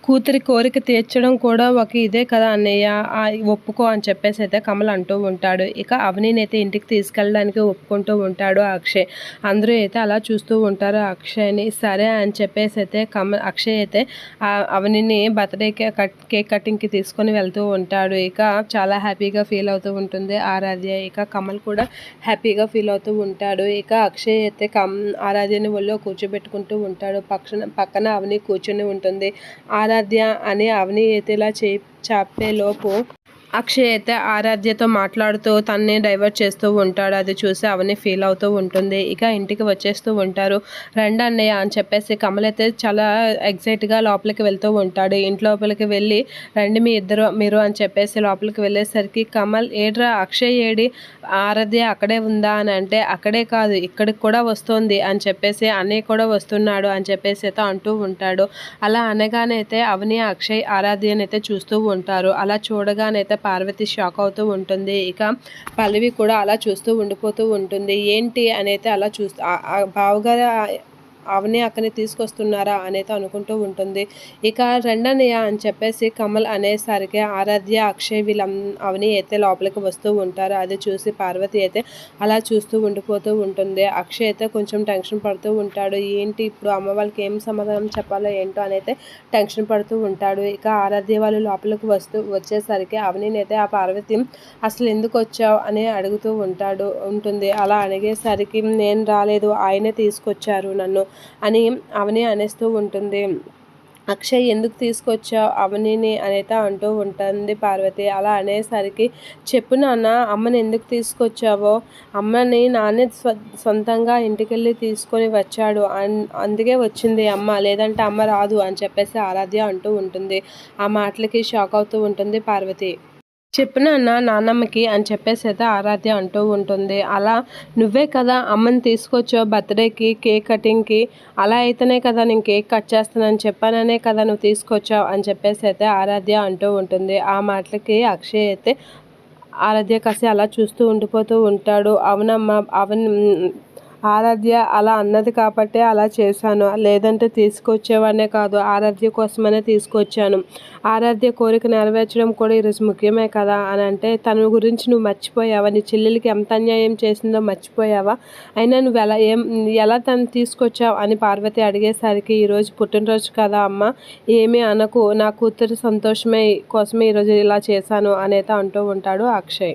కూతురి కోరిక తీర్చడం కూడా ఒక ఇదే కదా అన్నయ్య, ఒప్పుకో అని చెప్పేసి అయితే కమల్ అంటూ ఉంటాడు. ఇక అవనిని అయితే ఇంటికి తీసుకెళ్ళడానికి ఒప్పుకుంటూ ఉంటాడు అక్షయ్. అందరూ అయితే అలా చూస్తూ ఉంటారు అక్షయ్ని. సరే అని చెప్పేసి అయితే అక్షయ్ అయితే అవనిని బర్త్డే కేక్ కటింగ్కి తీసుకొని వెళ్తూ ఉంటాడు. ఇక చాలా హ్యాపీగా ఫీల్ అవుతూ ఉంటుంది ఆరాధ్య. ఇక కమల్ కూడా హ్యాపీగా ఫీల్ అవుతూ ఉంటాడు. ఇక అక్షయ్ అయితే ఆరాధ్యని ఒళ్ళో కూర్చోబెట్టుకుంటూ ఉంటాడు. పక్కన అవని కూర్చొని ఉంటుంది. ఆరాధ్య అని అవని అయితే ఇలా చెప్పేలోపు అక్షయ్ అయితే ఆరాధ్యతో మాట్లాడుతూ తనని డైవర్ట్ చేస్తూ ఉంటాడు. అది చూసి అవని ఫీల్ అవుతూ ఉంటుంది. ఇక ఇంటికి వచ్చేస్తూ ఉంటారు. రండి అన్నయ్య అని చెప్పేసి కమల్ అయితే చాలా ఎగ్జైట్గా లోపలికి వెళ్తూ ఉంటాడు. ఇంట్లోపలికి వెళ్ళి రండి మీరు అని చెప్పేసి లోపలికి వెళ్ళేసరికి కమల్ ఏడ్రా అక్షయ్ ఏడి, ఆరాధ్య అక్కడే ఉందా అని అంటే అక్కడే కాదు ఇక్కడికి కూడా వస్తుంది అని చెప్పేసి అన్నయ్య కూడా వస్తున్నాడు అని చెప్పేసి అయితే అంటూ ఉంటాడు. అలా అనగానైతే అవని అక్షయ్ ఆరాధ్యనైతే చూస్తూ ఉంటారు. అలా చూడగానైతే పార్వతి షాక్ అవుతూ ఉంటుంది. ఇక పల్లవి కూడా అలా చూస్తూ ఉండిపోతూ ఉంటుంది. ఏంటి అనైతే అలా చూస్తూ బావగారు అవని అక్కని తీసుకొస్తున్నారా అనేది అనుకుంటూ ఉంటుంది. ఇక రెండన్నయ్య అని చెప్పేసి కమల్ అనేసరికి ఆరాధ్య అక్షయ్ అవని అయితే లోపలికి వస్తూ ఉంటారు. అది చూసి పార్వతి అయితే అలా చూస్తూ ఉండిపోతూ ఉంటుంది. అక్షయ్ అయితే కొంచెం టెన్షన్ పడుతూ ఉంటాడు. ఏంటి ఇప్పుడు అమ్మ వాళ్ళకి ఏం సమాధానం చెప్పాలో ఏంటో అని అయితే టెన్షన్ పడుతూ ఉంటాడు. ఇక ఆరాధ్య వాళ్ళు లోపలికి వచ్చేసరికి అవనిని అయితే ఆ పార్వతి అసలు ఎందుకు వచ్చావు అని అడుగుతూ ఉంటుంది. అలా అడిగేసరికి నేను రాలేదు, ఆయనే తీసుకొచ్చారు నన్ను అని అవని అనేస్తూ ఉంటుంది. అక్షయ్ ఎందుకు తీసుకొచ్చావు అవనిని అనేది అంటూ ఉంటుంది పార్వతి. అలా అనేసరికి చెప్పు నాన్న అమ్మని ఎందుకు తీసుకొచ్చావో, అమ్మని నాన్నే సొంతంగా ఇంటికెళ్ళి తీసుకొని వచ్చాడు, అందుకే వచ్చింది అమ్మ, లేదంటే అమ్మ రాదు అని చెప్పేసి ఆరాధ్య అంటూ ఉంటుంది. ఆ మాటలకి షాక్ అవుతూ ఉంటుంది పార్వతి. చెప్పిన నాన్నమ్మకి అని చెప్పేసి అయితే ఆరాధ్య అంటూ ఉంటుంది. అలా నువ్వే కదా అమ్మని తీసుకొచ్చావు బర్త్డేకి కేక్ కటింగ్కి, అలా అయితేనే కదా నేను కేక్ కట్ చేస్తానని చెప్పాననే కదా నువ్వు తీసుకొచ్చావు అని చెప్పేసి అయితే ఆరాధ్య అంటూ ఉంటుంది. ఆ మాటలకి అక్షయ్ అయితే ఆరాధ్య కాసి అలా చూస్తూ ఉండిపోతూ ఉంటాడు. అవునమ్మా ఆరాధ్య అలా అన్నది కాబట్టే అలా చేశాను, లేదంటే తీసుకొచ్చేవాడినే కాదు, ఆరాధ్య కోసమనే తీసుకొచ్చాను. ఆరాధ్య కోరిక నెరవేర్చడం కూడా ఈరోజు ముఖ్యమే కదా అని అంటే తన గురించి నువ్వు మర్చిపోయావా, నీ చెల్లెలకి ఎంత అన్యాయం చేసిందో మర్చిపోయావా, అయినా నువ్వు ఎలా తను తీసుకొచ్చావు అని పార్వతి అడిగేసరికి ఈరోజు పుట్టినరోజు కదా అమ్మ, ఏమీ అనకు, నా కూతురు సంతోషమే కోసమే ఈరోజు ఇలా చేశాను అనేది అంటూ ఉంటాడు అక్షయ్.